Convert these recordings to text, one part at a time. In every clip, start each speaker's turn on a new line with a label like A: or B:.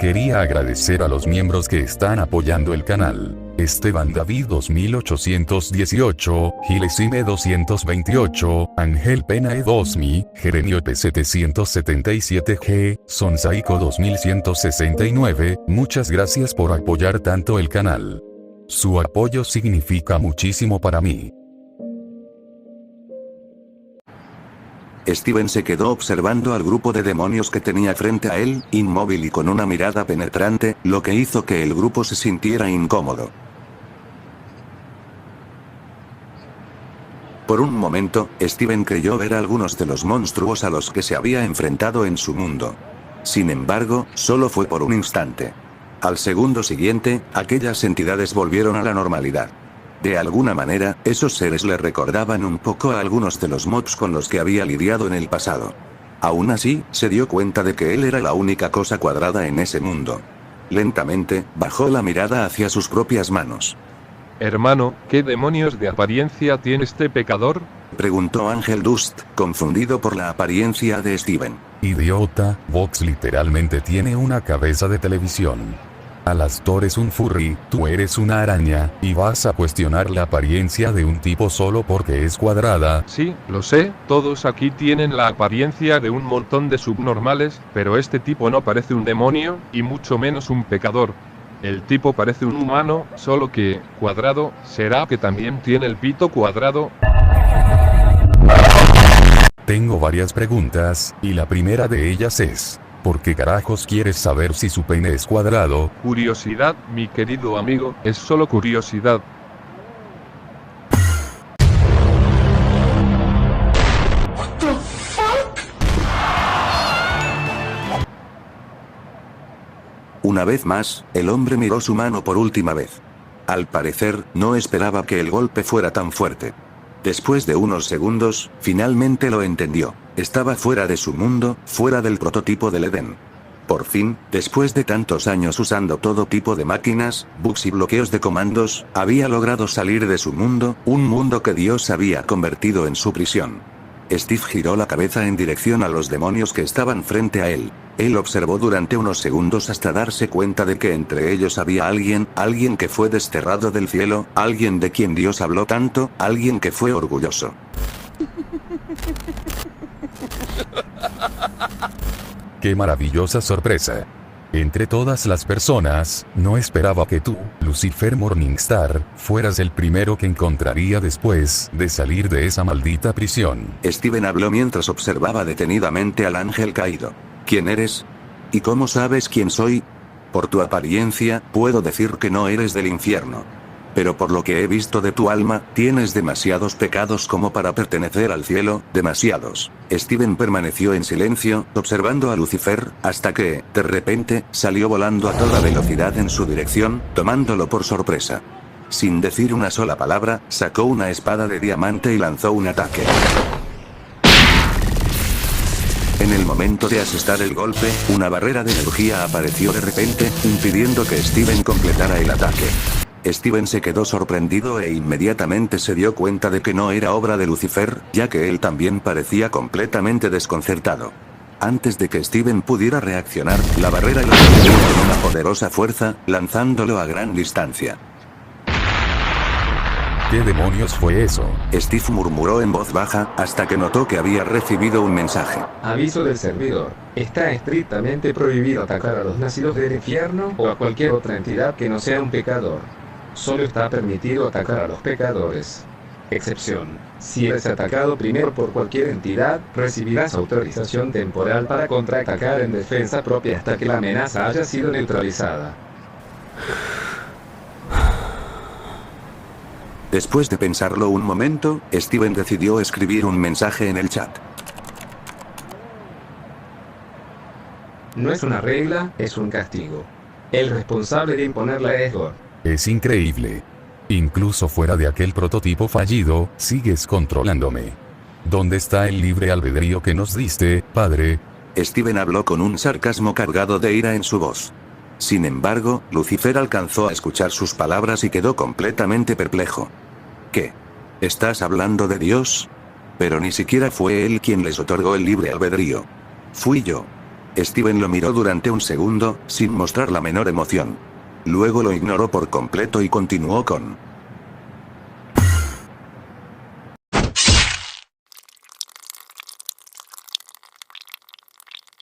A: Quería agradecer a los miembros que están apoyando el canal. Esteban David 2818, Gilesime 228, Ángel Pena E2000, Jerenio P777G, Sonsaiko 2169, muchas gracias por apoyar tanto el canal. Su apoyo significa muchísimo para mí.
B: Steven se quedó observando al grupo de demonios que tenía frente a él, inmóvil y con una mirada penetrante, lo que hizo que el grupo se sintiera incómodo. Por un momento, Steven creyó ver a algunos de los monstruos a los que se había enfrentado en su mundo. Sin embargo, solo fue por un instante. Al segundo siguiente, aquellas entidades volvieron a la normalidad. De alguna manera, esos seres le recordaban un poco a algunos de los mobs con los que había lidiado en el pasado. Aún así, se dio cuenta de que él era la única cosa cuadrada en ese mundo. Lentamente, bajó la mirada hacia sus propias manos.
C: Hermano, ¿qué demonios de apariencia tiene este pecador?
B: Preguntó Ángel Dust, confundido por la apariencia de Steven.
A: Idiota, Vox literalmente tiene una cabeza de televisión. Alastor es un furry, tú eres una araña, y vas a cuestionar la apariencia de un tipo solo porque es cuadrada.
C: Sí, lo sé, todos aquí tienen la apariencia de un montón de subnormales, pero este tipo no parece un demonio, y mucho menos un pecador. El tipo parece un humano, solo que, cuadrado, ¿será que también tiene el pito cuadrado?
A: Tengo varias preguntas, y la primera de ellas es: ¿por qué carajos quieres saber si su pene es cuadrado?
C: Curiosidad, mi querido amigo, es solo curiosidad.
B: Una vez más, el hombre miró su mano por última vez. Al parecer, no esperaba que el golpe fuera tan fuerte. Después de unos segundos, finalmente lo entendió. Estaba fuera de su mundo, fuera del prototipo del Edén. Por fin, después de tantos años usando todo tipo de máquinas, bugs y bloqueos de comandos, había logrado salir de su mundo, un mundo que Dios había convertido en su prisión. Steve giró la cabeza en dirección a los demonios que estaban frente a él. Él observó durante unos segundos hasta darse cuenta de que entre ellos había alguien que fue desterrado del cielo, alguien de quien Dios habló tanto, alguien que fue orgulloso.
A: ¡Qué maravillosa sorpresa! Entre todas las personas, no esperaba que tú, Lucifer Morningstar, fueras el primero que encontraría después de salir de esa maldita prisión.
B: Steven habló mientras observaba detenidamente al ángel caído. ¿Quién eres? ¿Y cómo sabes quién soy? Por tu apariencia, puedo decir que no eres del infierno. Pero por lo que he visto de tu alma, tienes demasiados pecados como para pertenecer al cielo, demasiados. Steven permaneció en silencio, observando a Lucifer, hasta que, de repente, salió volando a toda velocidad en su dirección, tomándolo por sorpresa. Sin decir una sola palabra, sacó una espada de diamante y lanzó un ataque. En el momento de asestar el golpe, una barrera de energía apareció de repente, impidiendo que Steven completara el ataque. Steven se quedó sorprendido e inmediatamente se dio cuenta de que no era obra de Lucifer, ya que él también parecía completamente desconcertado. Antes de que Steven pudiera reaccionar, la barrera lo rodeó con una poderosa fuerza, lanzándolo a gran distancia.
A: ¿Qué demonios fue eso?
B: Steve murmuró en voz baja, hasta que notó que había recibido un mensaje.
D: Aviso del servidor. Está estrictamente prohibido atacar a los nacidos del infierno o a cualquier otra entidad que no sea un pecador. Solo está permitido atacar a los pecadores. Excepción: si eres atacado primero por cualquier entidad, recibirás autorización temporal para contraatacar en defensa propia hasta que la amenaza haya sido neutralizada.
B: Después de pensarlo un momento, Steven decidió escribir un mensaje en el chat.
D: No es una regla, es un castigo. El responsable de imponerla es God.
A: Es increíble. Incluso fuera de aquel prototipo fallido, sigues controlándome. ¿Dónde está el libre albedrío que nos diste, padre?
B: Steven habló con un sarcasmo cargado de ira en su voz. Sin embargo, Lucifer alcanzó a escuchar sus palabras y quedó completamente perplejo. ¿Qué? ¿Estás hablando de Dios? Pero ni siquiera fue él quien les otorgó el libre albedrío. Fui yo. Steven lo miró durante un segundo, sin mostrar la menor emoción. Luego lo ignoró por completo y continuó con: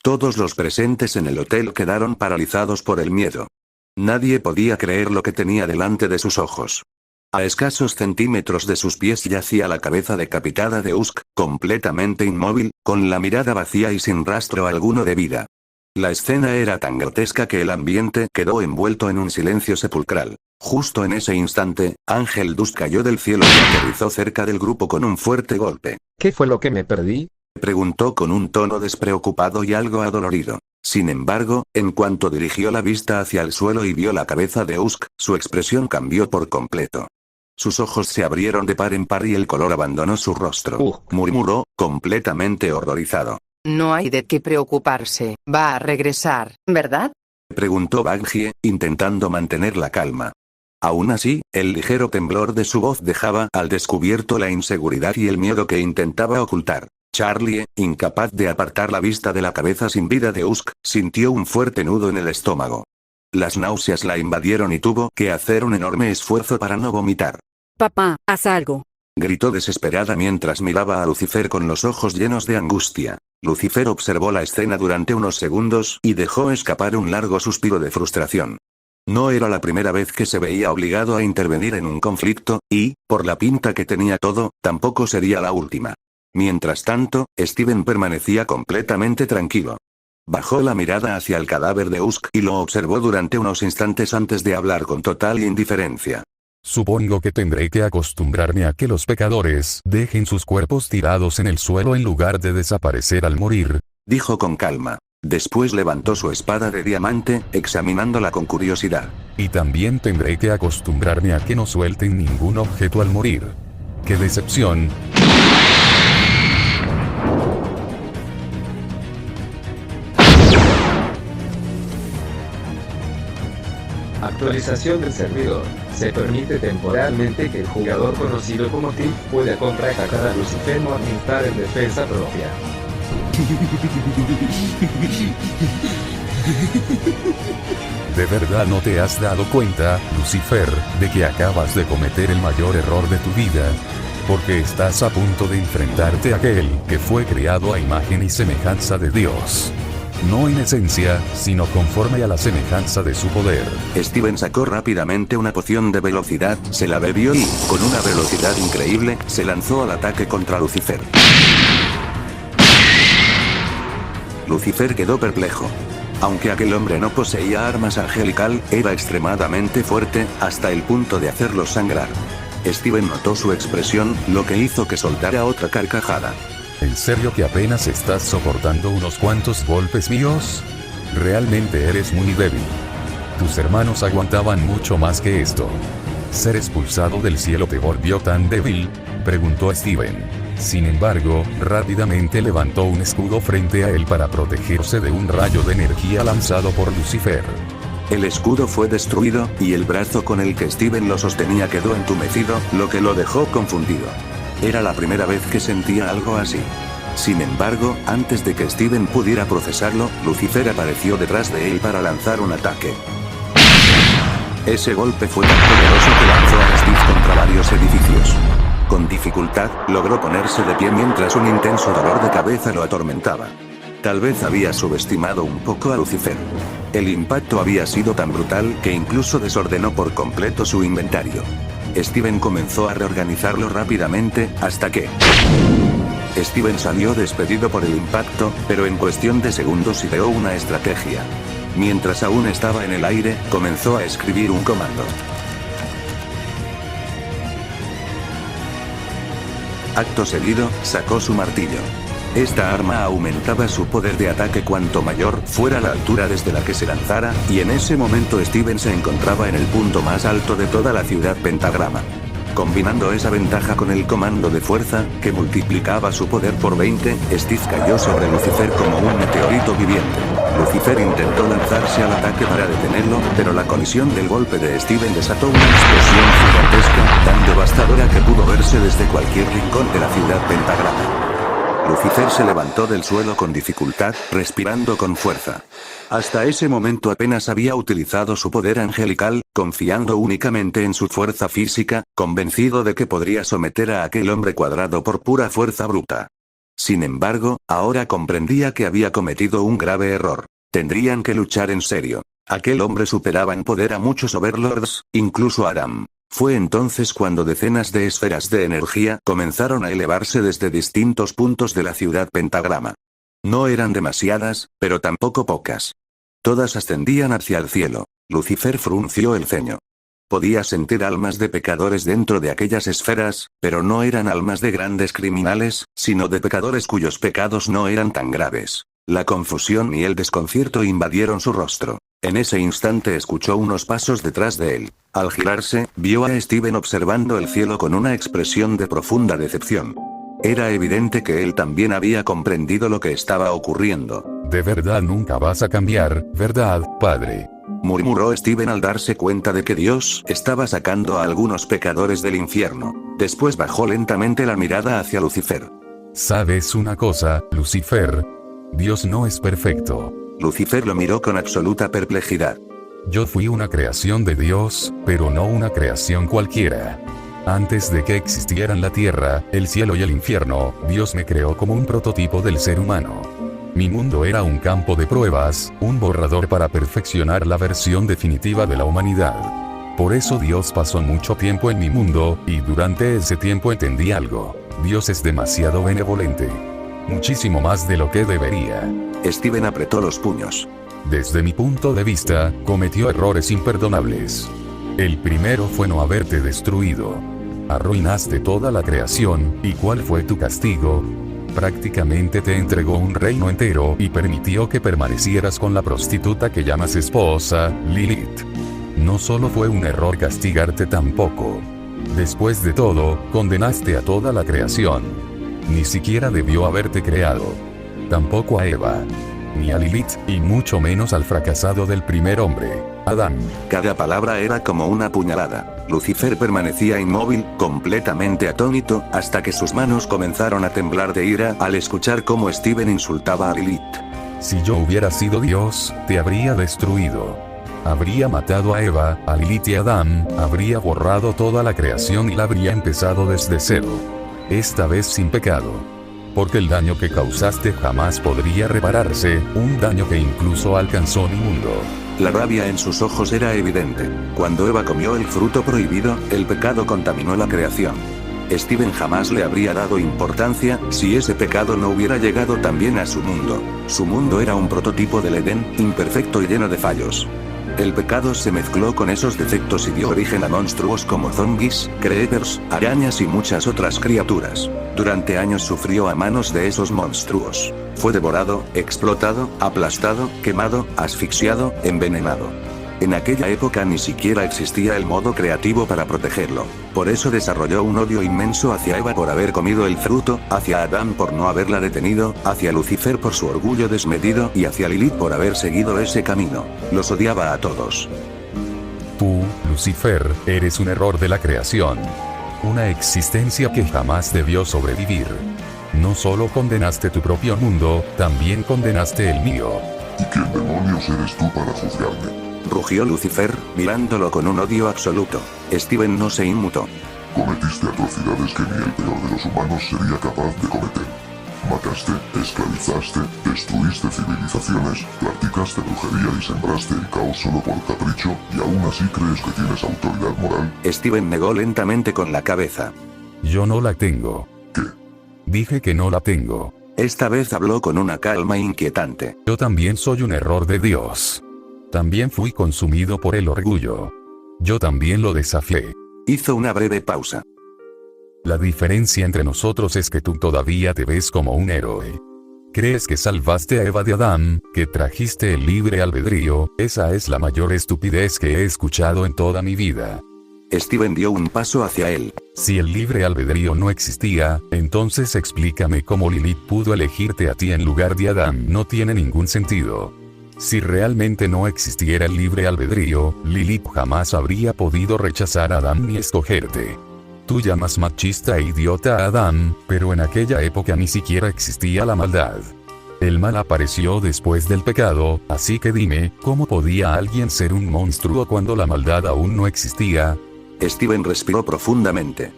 B: Todos los presentes en el hotel quedaron paralizados por el miedo. Nadie podía creer lo que tenía delante de sus ojos. A escasos centímetros de sus pies yacía la cabeza decapitada de Usk, completamente inmóvil, con la mirada vacía y sin rastro alguno de vida. La escena era tan grotesca que el ambiente quedó envuelto en un silencio sepulcral. Justo en ese instante, Ángel Dust cayó del cielo y aterrizó cerca del grupo con un fuerte golpe.
D: ¿Qué fue lo que me perdí?
B: Preguntó con un tono despreocupado y algo adolorido. Sin embargo, en cuanto dirigió la vista hacia el suelo y vio la cabeza de Usk, su expresión cambió por completo. Sus ojos se abrieron de par en par y el color abandonó su rostro. Murmuró, completamente horrorizado.
E: No hay de qué preocuparse, va a regresar, ¿verdad?
B: Preguntó Baggie, intentando mantener la calma. Aún así, el ligero temblor de su voz dejaba al descubierto la inseguridad y el miedo que intentaba ocultar. Charlie, incapaz de apartar la vista de la cabeza sin vida de Usk, sintió un fuerte nudo en el estómago. Las náuseas la invadieron y tuvo que hacer un enorme esfuerzo para no vomitar.
F: Papá, haz algo.
B: Gritó desesperada mientras miraba a Lucifer con los ojos llenos de angustia. Lucifer observó la escena durante unos segundos y dejó escapar un largo suspiro de frustración. No era la primera vez que se veía obligado a intervenir en un conflicto, y, por la pinta que tenía todo, tampoco sería la última. Mientras tanto, Steven permanecía completamente tranquilo. Bajó la mirada hacia el cadáver de Usk y lo observó durante unos instantes antes de hablar con total indiferencia.
A: Supongo que tendré que acostumbrarme a que los pecadores dejen sus cuerpos tirados en el suelo en lugar de desaparecer al morir,
B: dijo con calma. Después levantó su espada de diamante, examinándola con curiosidad.
A: Y también tendré que acostumbrarme a que no suelten ningún objeto al morir. ¡Qué decepción!
D: Actualización del servidor. Se permite temporalmente que el jugador conocido como Tiff pueda contraatacar a Lucifer Morningstar en defensa propia.
A: ¿De verdad no te has dado cuenta, Lucifer, de que acabas de cometer el mayor error de tu vida? Porque estás a punto de enfrentarte a aquel que fue creado a imagen y semejanza de Dios. No en esencia, sino conforme a la semejanza de su poder.
B: Steven sacó rápidamente una poción de velocidad, se la bebió y, con una velocidad increíble, se lanzó al ataque contra Lucifer. Lucifer quedó perplejo. Aunque aquel hombre no poseía armas angelical, era extremadamente fuerte, hasta el punto de hacerlo sangrar. Steven notó su expresión, lo que hizo que soltara otra carcajada.
A: ¿En serio que apenas estás soportando unos cuantos golpes míos? Realmente eres muy débil. Tus hermanos aguantaban mucho más que esto. ¿Ser expulsado del cielo te volvió tan débil?, preguntó Steven. Sin embargo, rápidamente levantó un escudo frente a él para protegerse de un rayo de energía lanzado por Lucifer.
B: El escudo fue destruido, y el brazo con el que Steven lo sostenía quedó entumecido, lo que lo dejó confundido. Era la primera vez que sentía algo así. Sin embargo, antes de que Steven pudiera procesarlo, Lucifer apareció detrás de él para lanzar un ataque. Ese golpe fue tan poderoso que lanzó a Steve contra varios edificios. Con dificultad, logró ponerse de pie mientras un intenso dolor de cabeza lo atormentaba. Tal vez había subestimado un poco a Lucifer. El impacto había sido tan brutal que incluso desordenó por completo su inventario. Steven comenzó a reorganizarlo rápidamente, hasta que... Steven salió despedido por el impacto, pero en cuestión de segundos ideó una estrategia. Mientras aún estaba en el aire, comenzó a escribir un comando. Acto seguido, sacó su martillo. Esta arma aumentaba su poder de ataque cuanto mayor fuera la altura desde la que se lanzara, y en ese momento Steven se encontraba en el punto más alto de toda la ciudad Pentagrama. Combinando esa ventaja con el comando de fuerza, que multiplicaba su poder por 20, Steve cayó sobre Lucifer como un meteorito viviente. Lucifer intentó lanzarse al ataque para detenerlo, pero la colisión del golpe de Steven desató una explosión gigantesca, tan devastadora que pudo verse desde cualquier rincón de la ciudad Pentagrama. Lucifer se levantó del suelo con dificultad, respirando con fuerza. Hasta ese momento apenas había utilizado su poder angelical, confiando únicamente en su fuerza física, convencido de que podría someter a aquel hombre cuadrado por pura fuerza bruta. Sin embargo, ahora comprendía que había cometido un grave error. Tendrían que luchar en serio. Aquel hombre superaba en poder a muchos overlords, incluso a Adam. Fue entonces cuando decenas de esferas de energía comenzaron a elevarse desde distintos puntos de la ciudad pentagrama. No eran demasiadas, pero tampoco pocas. Todas ascendían hacia el cielo. Lucifer frunció el ceño. Podía sentir almas de pecadores dentro de aquellas esferas, pero no eran almas de grandes criminales, sino de pecadores cuyos pecados no eran tan graves. La confusión y el desconcierto invadieron su rostro. En ese instante escuchó unos pasos detrás de él. Al girarse, vio a Steven observando el cielo con una expresión de profunda decepción. Era evidente que él también había comprendido lo que estaba ocurriendo.
A: De verdad nunca vas a cambiar, ¿verdad, padre?
B: Murmuró Steven al darse cuenta de que Dios estaba sacando a algunos pecadores del infierno. Después bajó lentamente la mirada hacia Lucifer.
A: ¿Sabes una cosa, Lucifer? Dios no es perfecto.
B: Lucifer lo miró con absoluta perplejidad.
A: Yo fui una creación de Dios, pero no una creación cualquiera. Antes de que existieran la tierra, el cielo y el infierno, Dios me creó como un prototipo del ser humano. Mi mundo era un campo de pruebas, un borrador para perfeccionar la versión definitiva de la humanidad. Por eso Dios pasó mucho tiempo en mi mundo, y durante ese tiempo entendí algo. Dios es demasiado benevolente. Muchísimo más de lo que debería.
B: Steven apretó los puños.
A: Desde mi punto de vista, cometió errores imperdonables. El primero fue no haberte destruido. Arruinaste toda la creación, ¿y cuál fue tu castigo? Prácticamente te entregó un reino entero y permitió que permanecieras con la prostituta que llamas esposa, Lilith. No solo fue un error castigarte tampoco. Después de todo, condenaste a toda la creación. Ni siquiera debió haberte creado. Tampoco a Eva. Ni a Lilith, y mucho menos al fracasado del primer hombre, Adán.
B: Cada palabra era como una puñalada. Lucifer permanecía inmóvil, completamente atónito, hasta que sus manos comenzaron a temblar de ira al escuchar cómo Steven insultaba a Lilith.
A: Si yo hubiera sido Dios, te habría destruido. Habría matado a Eva, a Lilith y a Adán, habría borrado toda la creación y la habría empezado desde cero. Esta vez sin pecado. Porque el daño que causaste jamás podría repararse, un daño que incluso alcanzó mi mundo.
B: La rabia en sus ojos era evidente. Cuando Eva comió el fruto prohibido, el pecado contaminó la creación. Steven jamás le habría dado importancia si ese pecado no hubiera llegado también a su mundo. Su mundo era un prototipo del Edén, imperfecto y lleno de fallos. El pecado se mezcló con esos defectos y dio origen a monstruos como zombies, creepers, arañas y muchas otras criaturas. Durante años sufrió a manos de esos monstruos. Fue devorado, explotado, aplastado, quemado, asfixiado, envenenado. En aquella época ni siquiera existía el modo creativo para protegerlo. Por eso desarrolló un odio inmenso hacia Eva por haber comido el fruto, hacia Adán por no haberla detenido, hacia Lucifer por su orgullo desmedido y hacia Lilith por haber seguido ese camino. Los odiaba a todos.
A: Tú, Lucifer, eres un error de la creación. Una existencia que jamás debió sobrevivir. No solo condenaste tu propio mundo, también condenaste el mío.
F: ¿Y quién demonios eres tú para juzgarme?
B: Rugió Lucifer, mirándolo con un odio absoluto. Steven no se inmutó.
F: Cometiste atrocidades que ni el peor de los humanos sería capaz de cometer. Mataste, esclavizaste, destruiste civilizaciones, practicaste brujería y sembraste el caos solo por capricho, y aún así crees que tienes autoridad moral.
B: Steven negó lentamente con la cabeza.
A: Yo no la tengo.
F: ¿Qué?
A: Dije que no la tengo.
B: Esta vez habló con una calma inquietante.
A: Yo también soy un error de Dios. También fui consumido por el orgullo. Yo también lo desafié.
B: Hizo una breve pausa.
A: La diferencia entre nosotros es que tú todavía te ves como un héroe. Crees que salvaste a Eva de Adán, que trajiste el libre albedrío. Esa es la mayor estupidez que he escuchado en toda mi vida.
B: Steven dio un paso hacia él.
A: Si el libre albedrío no existía, entonces explícame cómo Lilith pudo elegirte a ti en lugar de Adán. No tiene ningún sentido. Si realmente no existiera el libre albedrío, Lilith jamás habría podido rechazar a Adán ni escogerte. Tú llamas machista e idiota a Adán, pero en aquella época ni siquiera existía la maldad. El mal apareció después del pecado, así que dime, ¿cómo podía alguien ser un monstruo cuando la maldad aún no existía?
B: Steven respiró profundamente.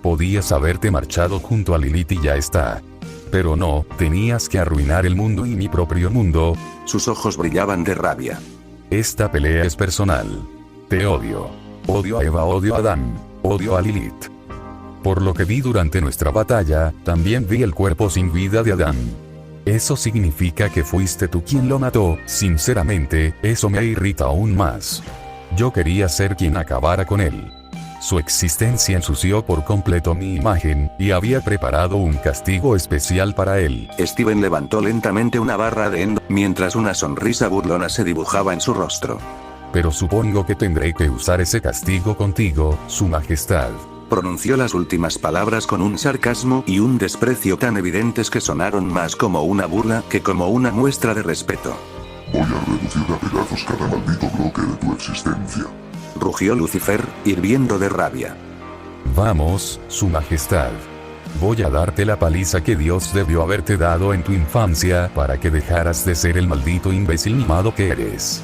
A: Podías haberte marchado junto a Lilith y ya está. Pero no, tenías que arruinar el mundo y mi propio mundo.
B: Sus ojos brillaban de rabia.
A: Esta pelea es personal. Te odio. Odio a Eva, odio a Adán, odio a Lilith. Por lo que vi durante nuestra batalla, también vi el cuerpo sin vida de Adán. Eso significa que fuiste tú quien lo mató. Sinceramente, eso me irrita aún más. Yo quería ser quien acabara con él. Su existencia ensució por completo mi imagen, y había preparado un castigo especial para él.
B: Steven levantó lentamente una barra de endo, mientras una sonrisa burlona se dibujaba en su rostro.
A: Pero supongo que tendré que usar ese castigo contigo, Su Majestad.
B: Pronunció las últimas palabras con un sarcasmo y un desprecio tan evidentes que sonaron más como una burla que como una muestra de respeto.
F: Voy a reducir a pedazos cada maldito bloque de tu existencia.
B: Rugió Lucifer, hirviendo de rabia.
A: Vamos, Su Majestad. Voy a darte la paliza que Dios debió haberte dado en tu infancia para que dejaras de ser el maldito imbécil mimado que eres.